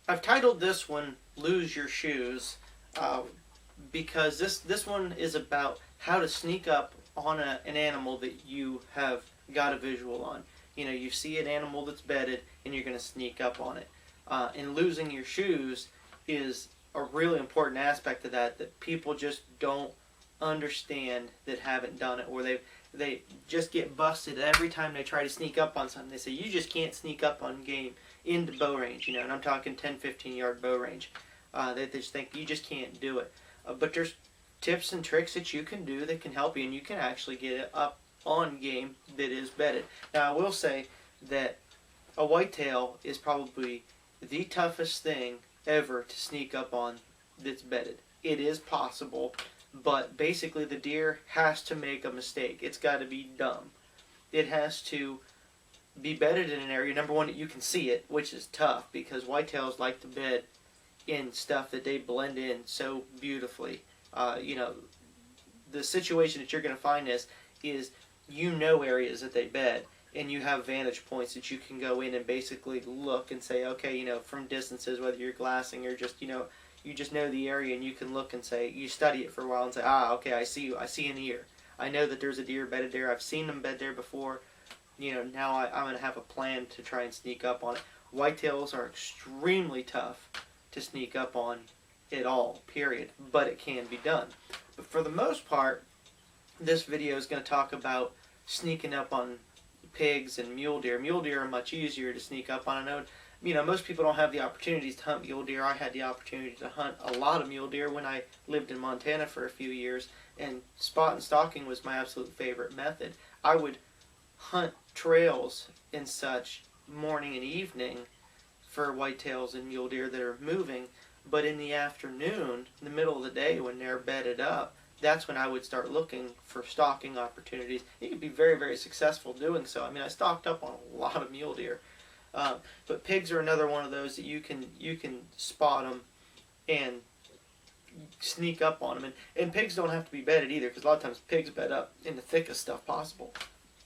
I've titled this one "Lose Your Shoes," because this one is about how to sneak up on an animal that you have got a visual on. You know, you see an animal that's bedded, and you're going to sneak up on it. And losing your shoes is a really important aspect of that people just don't understand, that haven't done it, or they just get busted every time they try to sneak up on something. They say, you just can't sneak up on game into bow range, you know, and I'm talking 10, 15 yard bow range. They just think you just can't do it. But there's tips and tricks that you can do that can help you, and you can actually get it up on game that is bedded. Now, I will say that a whitetail is probably the toughest thing ever to sneak up on that's bedded. It is possible, but basically the deer has to make a mistake. It's got to be dumb. It has to be bedded in an area, number one, that you can see it, which is tough because whitetails like to bed in stuff that they blend in so beautifully. You know, the situation that you're going to find is you know areas that they bed, and you have vantage points that you can go in and basically look and say, okay, you know, from distances, whether you're glassing or just, you know, you just know the area, and you can look and say, you study it for a while and say, okay, I see you. I see an ear. I know that there's a deer bedded there. I've seen them bed there before. You know, now I'm going to have a plan to try and sneak up on it. Whitetails are extremely tough to sneak up on at all, period. But it can be done. But for the most part, this video is going to talk about sneaking up on pigs and mule deer. Mule deer are much easier to sneak up on. I know, you know, most people don't have the opportunities to hunt mule deer. I had the opportunity to hunt a lot of mule deer when I lived in Montana for a few years, and spot and stalking was my absolute favorite method. I would hunt trails and such morning and evening for whitetails and mule deer that are moving, but in the afternoon, in the middle of the day when they're bedded up, that's when I would start looking for stalking opportunities. You could be very, very successful doing so. I mean, I stalked up on a lot of mule deer. But pigs are another one of those that you can spot them and sneak up on them. And pigs don't have to be bedded either, because a lot of times pigs bed up in the thickest stuff possible.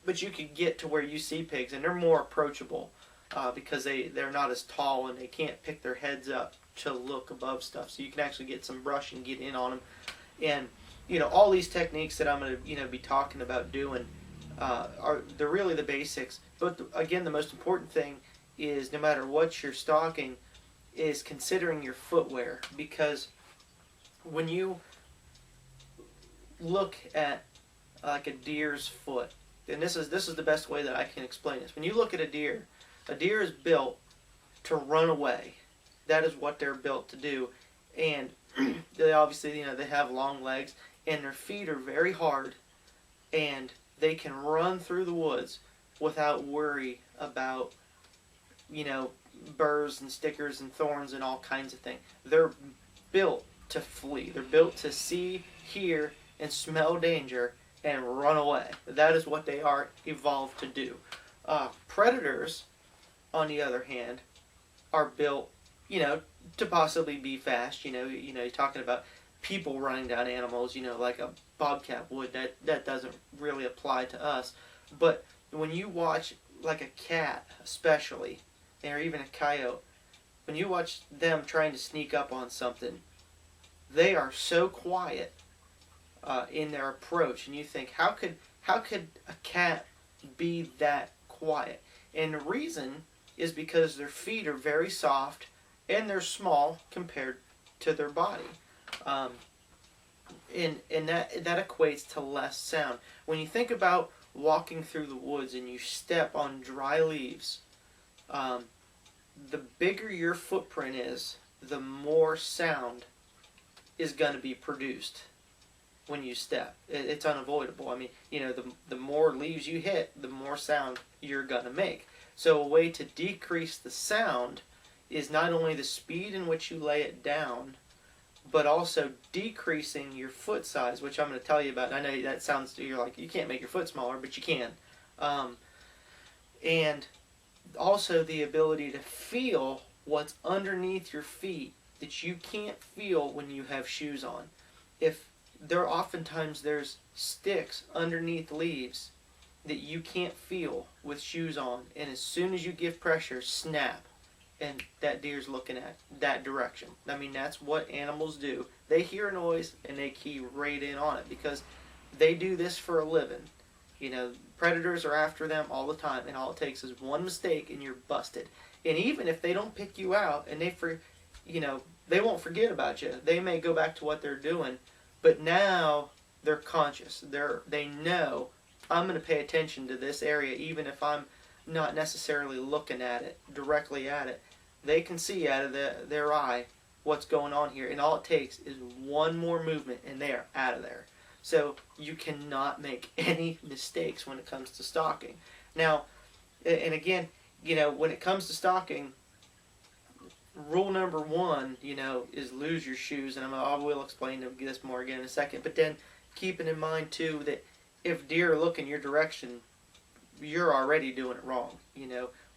But you can get to where you see pigs, and they're more approachable because they're not as tall, and they can't pick their heads up to look above stuff. So you can actually get some brush and get in on them. And you know, all these techniques that I'm going to be talking about doing they're really the basics. But again, the most important thing is, no matter what you're stalking, is considering your footwear, because when you look at like a deer's foot, and this is the best way that I can explain this. When you look at a deer is built to run away. That is what they're built to do, and they obviously, you know, they have long legs, and their feet are very hard, and they can run through the woods without worry about, you know, burrs and stickers and thorns and all kinds of things. They're built to flee. They're built to see, hear, and smell danger and run away. That is what they are evolved to do. Predators, on the other hand, are built, you know, to possibly be fast. You know, you're talking about people running down animals, you know, like a bobcat would. That doesn't really apply to us. But when you watch like a cat, especially, or even a coyote, when you watch them trying to sneak up on something, they are so quiet in their approach, and you think, how could a cat be that quiet? And the reason is because their feet are very soft and they're small compared to their body. And that equates to less sound. When you think about walking through the woods and you step on dry leaves, the bigger your footprint is, the more sound is going to be produced when you step. It's unavoidable. I mean, you know, the more leaves you hit, the more sound you're going to make. So a way to decrease the sound is not only the speed in which you lay it down, but also decreasing your foot size, which I'm going to tell you about. I know that sounds, you're like, you can't make your foot smaller, but you can. And also the ability to feel what's underneath your feet that you can't feel when you have shoes on. If oftentimes there's sticks underneath leaves that you can't feel with shoes on, and as soon as you give pressure, snap, and that deer's looking at that direction. I mean, that's what animals do. They hear a noise and they key right in on it because they do this for a living. You know, predators are after them all the time, and all it takes is one mistake and you're busted. And even if they don't pick you out and they won't forget about you. They may go back to what they're doing, but now they're conscious. They know, I'm going to pay attention to this area even if I'm not necessarily looking at it, directly at it. They can see out of their eye what's going on here, and all it takes is one more movement and they are out of there. So you cannot make any mistakes when it comes to stalking. Now, and again, when it comes to stalking, rule number one, is lose your shoes, and I will explain this more again in a second, but then keeping in mind too that if deer are looking your direction, you're already doing it wrong.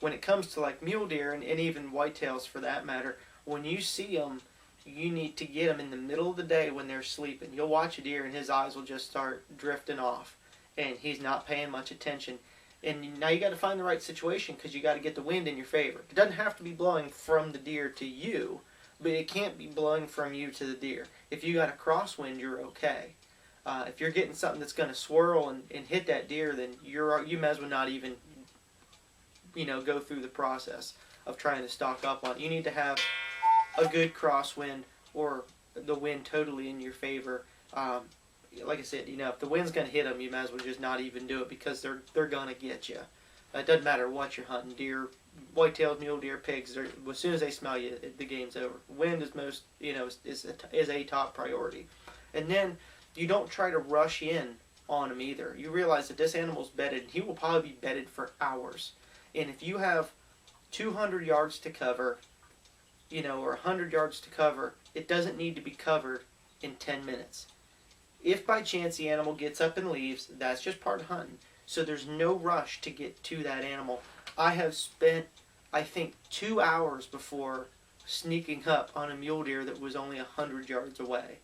When it comes to like mule deer and even whitetails for that matter, when you see them, you need to get them in the middle of the day when they're sleeping. You'll watch a deer and his eyes will just start drifting off and he's not paying much attention. And now you got to find the right situation because you got to get the wind in your favor. It doesn't have to be blowing from the deer to you, but it can't be blowing from you to the deer. If you got a crosswind, you're okay. If you're getting something that's going to swirl and hit that deer, then you may as well not even go through the process of trying to stalk up on it. You need to have a good crosswind or the wind totally in your favor. Like I said, if the wind's going to hit them, you might as well just not even do it because they're going to get you. It doesn't matter what you're hunting, deer, whitetails, mule deer, pigs. As soon as they smell you, the game's over. Wind is a top priority. And then you don't try to rush in on him either. You realize that this animal's bedded. He will probably be bedded for hours. And if you have 200 yards to cover, or 100 yards to cover, it doesn't need to be covered in 10 minutes. If by chance the animal gets up and leaves, that's just part of hunting. So there's no rush to get to that animal. I have spent, I think, 2 hours before sneaking up on a mule deer that was only 100 yards away.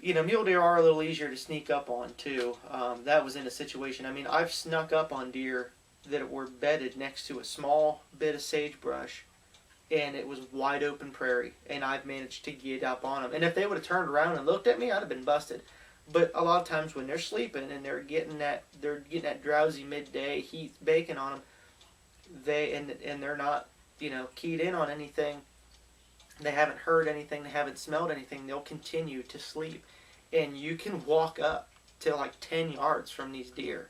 Mule deer are a little easier to sneak up on too. That was in a situation. I mean, I've snuck up on deer that were bedded next to a small bit of sagebrush, and it was wide open prairie, and I've managed to get up on them. And if they would have turned around and looked at me, I'd have been busted. But a lot of times when they're sleeping and they're getting that drowsy midday heat baking on them, they're not keyed in on anything. They haven't heard anything. They haven't smelled anything. They'll continue to sleep, and you can walk up to like 10 yards from these deer.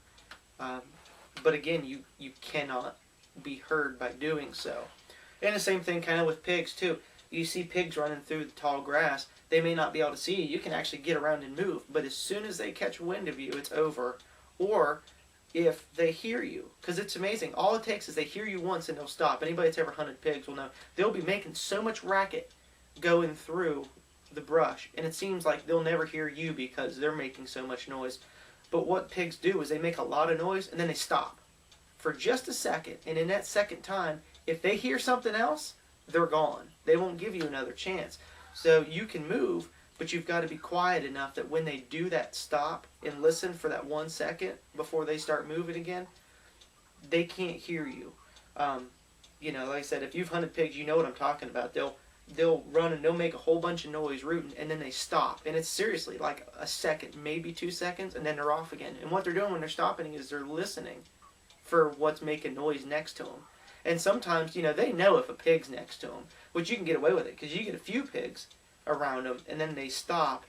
But again, you cannot be heard by doing so. And the same thing kind of with pigs too. You see pigs running through the tall grass, they may not be able to see you. You can actually get around and move, but as soon as they catch wind of you, it's over. Or if they hear you, because it's amazing. All it takes is they hear you once and they'll stop. Anybody that's ever hunted pigs will know. They'll be making so much racket going through the brush, and it seems like they'll never hear you because they're making so much noise. But what pigs do is they make a lot of noise and then they stop for just a second, and in that second time, if they hear something else, they're gone. They won't give you another chance. So you can move, but you've got to be quiet enough that when they do that stop and listen for that 1 second before they start moving again, they can't hear you. Like I said, if you've hunted pigs, you know what I'm talking about. They'll run and they'll make a whole bunch of noise rooting, and then they stop. And it's seriously like a second, maybe 2 seconds, and then they're off again. And what they're doing when they're stopping is they're listening for what's making noise next to them. And sometimes, they know if a pig's next to them, which you can get away with it because you get a few pigs around them and then they stop.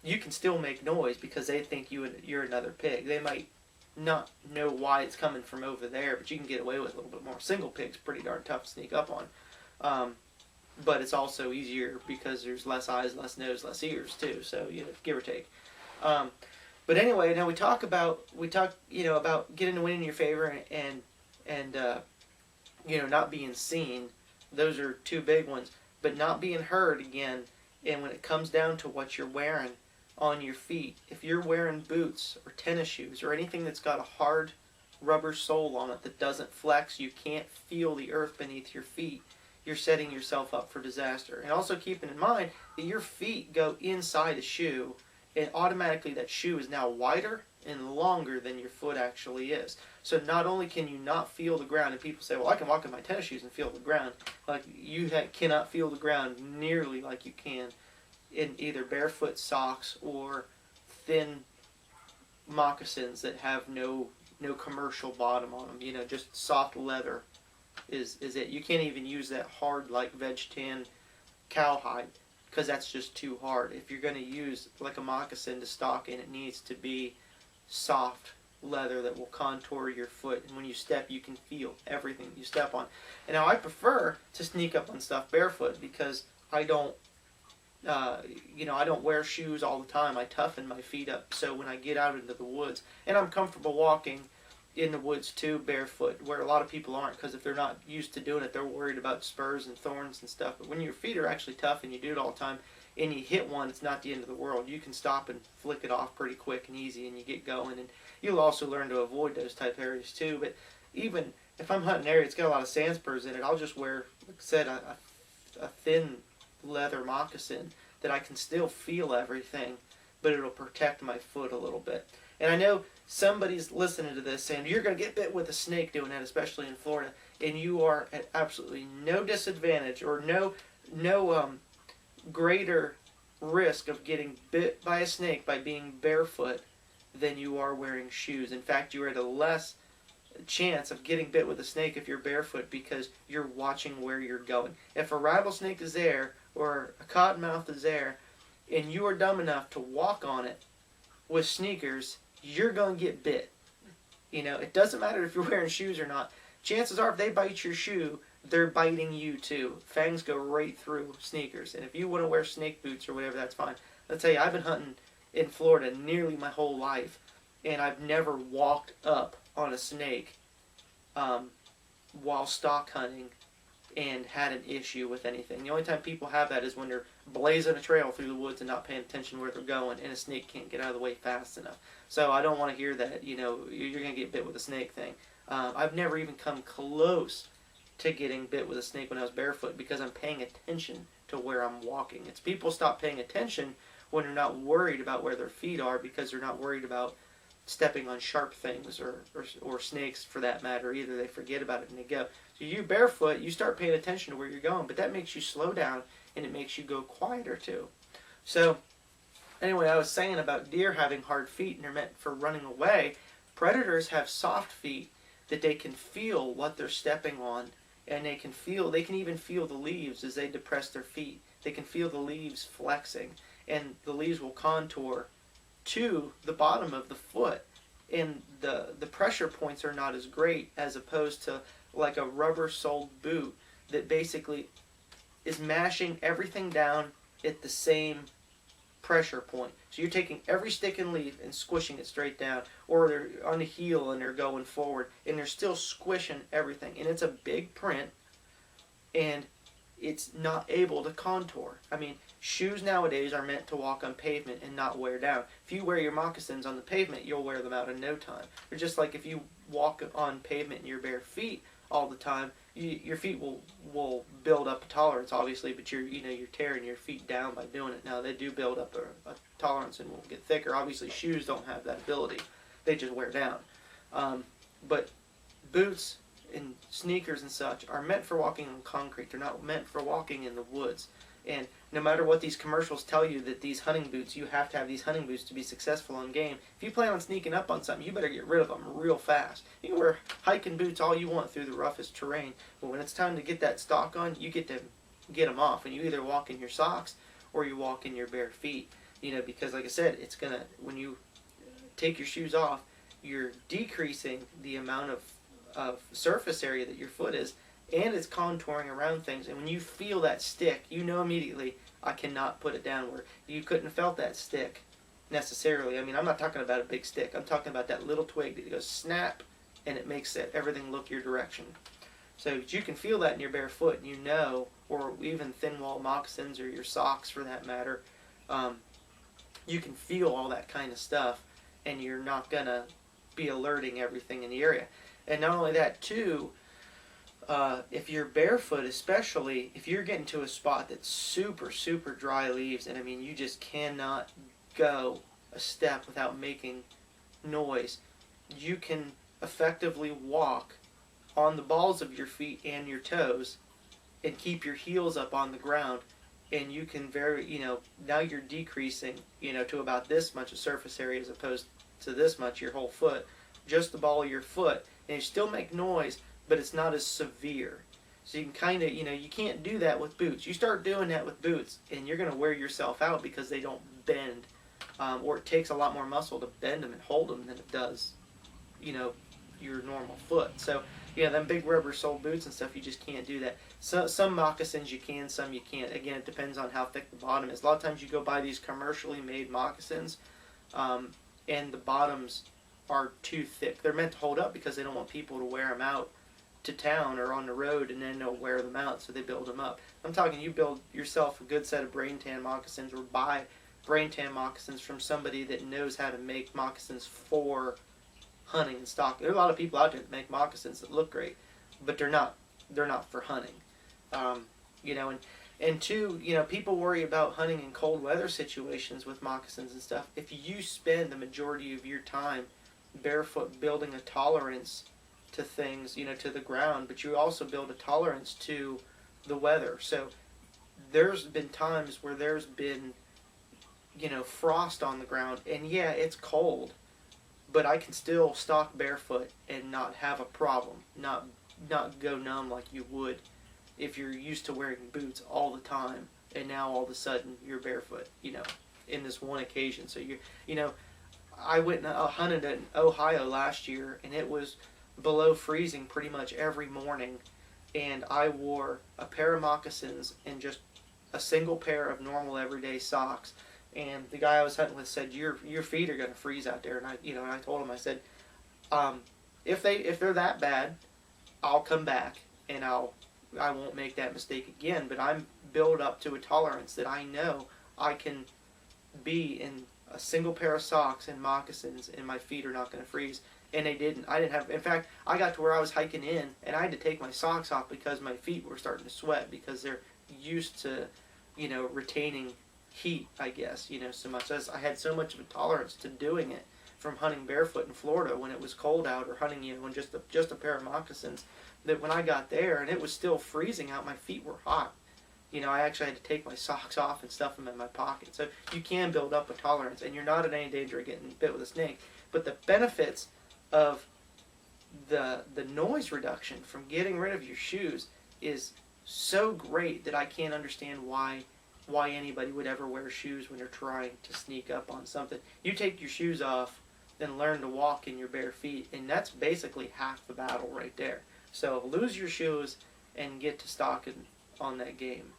You can still make noise because they think you're another pig. They might not know why it's coming from over there, but you can get away with it a little bit more. Single pig's pretty darn tough to sneak up on. But it's also easier because there's less eyes, less nose, less ears too. So, give or take. But anyway, now we talk about getting the wind in your favor and not being seen. Those are two big ones. But not being heard again. And when it comes down to what you're wearing on your feet, if you're wearing boots or tennis shoes or anything that's got a hard rubber sole on it that doesn't flex, you can't feel the earth beneath your feet, you're setting yourself up for disaster. And also keeping in mind that your feet go inside a shoe, and automatically that shoe is now wider and longer than your foot actually is. So not only can you not feel the ground, and people say, well, I can walk in my tennis shoes and feel the ground. Like, you cannot feel the ground nearly like you can in either barefoot socks or thin moccasins that have no commercial bottom on them. You know, just soft leather is it. You can't even use that hard, like, veg tan cowhide, because that's just too hard. If you're going to use like a moccasin to stalk in, it needs to be soft leather that will contour your foot, and when you step, you can feel everything you step on. And now I prefer to sneak up on stuff barefoot because I don't I don't wear shoes all the time. I toughen my feet up so when I get out into the woods, and I'm comfortable walking in the woods too barefoot, where a lot of people aren't, because if they're not used to doing it, they're worried about spurs and thorns and stuff. But when your feet are actually tough and you do it all the time and you hit one, it's not the end of the world. You can stop and flick it off pretty quick and easy, and you get going. And you'll also learn to avoid those type areas too. But even if I'm hunting an area that's got a lot of sand spurs in it, I'll just wear, like I said, a thin leather moccasin that I can still feel everything, but it'll protect my foot a little bit. And I know somebody's listening to this saying, you're going to get bit with a snake doing that, especially in Florida, and you are at absolutely no disadvantage or no greater risk of getting bit by a snake by being barefoot than you are wearing shoes. In fact, you're at a less chance of getting bit with a snake if you're barefoot because you're watching where you're going. If a rattlesnake is there or a cottonmouth is there and you are dumb enough to walk on it with sneakers, you're going to get bit. You know, it doesn't matter if you're wearing shoes or not. Chances are if they bite your shoe, they're biting you too. Fangs go right through sneakers. And if you want to wear snake boots or whatever, that's fine. I'll tell you, I've been hunting in Florida nearly my whole life, and I've never walked up on a snake while stalk hunting and had an issue with anything. The only time people have that is when they're blazing a trail through the woods and not paying attention where they're going, and a snake can't get out of the way fast enough. So I don't want to hear that, you know, you're going to get bit with a snake thing. I've never even come close to getting bit with a snake when I was barefoot because I'm paying attention to where I'm walking. It's people stop paying attention when they're not worried about where their feet are because they're not worried about stepping on sharp things or snakes for that matter either. They forget about it and they go. So you barefoot, you start paying attention to where you're going, but that makes you slow down and it makes you go quieter too. So anyway, I was saying about deer having hard feet and they're meant for running away. Predators have soft feet that they can feel what they're stepping on, and they can even feel the leaves as they depress their feet. They can feel the leaves flexing, and the leaves will contour to the bottom of the foot, and the pressure points are not as great as opposed to like a rubber-soled boot that basically is mashing everything down at the same pressure point. So you're taking every stick and leaf and squishing it straight down, or they're on the heel and they're going forward and they're still squishing everything, and it's a big print and it's not able to contour. I mean, shoes nowadays are meant to walk on pavement and not wear down. If you wear your moccasins on the pavement, you'll wear them out in no time. They're just like if you walk on pavement in your bare feet all the time, your feet will build up a tolerance, obviously, but you're tearing your feet down by doing it. Now they do build up a tolerance and will get thicker. Obviously, shoes don't have that ability; they just wear down. But boots and sneakers and such are meant for walking on concrete. They're not meant for walking in the woods. And no matter what these commercials tell you that these hunting boots, you have to have these hunting boots to be successful on game. If you plan on sneaking up on something, you better get rid of them real fast. You can wear hiking boots all you want through the roughest terrain, but when it's time to get that stalk on, you get to get them off, and you either walk in your socks or you walk in your bare feet. You know, because like I said, it's gonna, when you take your shoes off, you're decreasing the amount of surface area that your foot is, and it's contouring around things. And when you feel that stick, you know immediately, I cannot put it down, where you couldn't have felt that stick necessarily. I mean, I'm not talking about a big stick. I'm talking about that little twig that goes snap, and it makes everything look your direction. So you can feel that in your bare foot, you know, or even thin wall moccasins or your socks for that matter. You can feel all that kind of stuff, and you're not going to be alerting everything in the area. And not only that, too, if you're barefoot, especially if you're getting to a spot that's super, super dry leaves, and I mean, you just cannot go a step without making noise, you can effectively walk on the balls of your feet and your toes and keep your heels up on the ground, and you can now you're decreasing, to about this much of surface area as opposed to this much, your whole foot, just the ball of your foot, and you still make noise, but it's not as severe. So you can kind of, you can't do that with boots. You start doing that with boots, and you're going to wear yourself out because they don't bend, or it takes a lot more muscle to bend them and hold them than it does, your normal foot. So, yeah, them big rubber sole boots and stuff, you just can't do that. So, some moccasins you can, some you can't. Again, it depends on how thick the bottom is. A lot of times you go buy these commercially made moccasins, and the bottoms are too thick. They're meant to hold up because they don't want people to wear them out to town or on the road and then they'll wear them out, so they build them up. I'm talking you build yourself a good set of brain tan moccasins, or buy brain tan moccasins from somebody that knows how to make moccasins for hunting and stalking. There are a lot of people out there that make moccasins that look great, but they're not for hunting. And two, people worry about hunting in cold weather situations with moccasins and stuff. If you spend the majority of your time barefoot building a tolerance to things, to the ground, but you also build a tolerance to the weather. So there's been times where there's been, frost on the ground, and yeah, it's cold, but I can still stalk barefoot and not have a problem, not go numb like you would if you're used to wearing boots all the time, and now all of a sudden you're barefoot, in this one occasion. So I went and hunted in Ohio last year, and it was below freezing pretty much every morning, and I wore a pair of moccasins and just a single pair of normal everyday socks. And the guy I was hunting with said, "Your feet are going to freeze out there." And I told him, I said, if they're that bad, I'll come back and I won't make that mistake again. But I'm built up to a tolerance that I know I can be in a single pair of socks and moccasins, and my feet are not going to freeze. And they didn't. I didn't have. In fact, I got to where I was hiking in, and I had to take my socks off because my feet were starting to sweat because they're used to, retaining heat, I guess, so much. As I had so much of a tolerance to doing it from hunting barefoot in Florida when it was cold out, or hunting, in just a pair of moccasins, that when I got there and it was still freezing out, my feet were hot. I actually had to take my socks off and stuff them in my pocket. So you can build up a tolerance, and you're not in any danger of getting bit with a snake. But the benefits of the noise reduction from getting rid of your shoes is so great that I can't understand why anybody would ever wear shoes when they're trying to sneak up on something. You take your shoes off, then learn to walk in your bare feet, and that's basically half the battle right there. So lose your shoes and get to stalking on that game.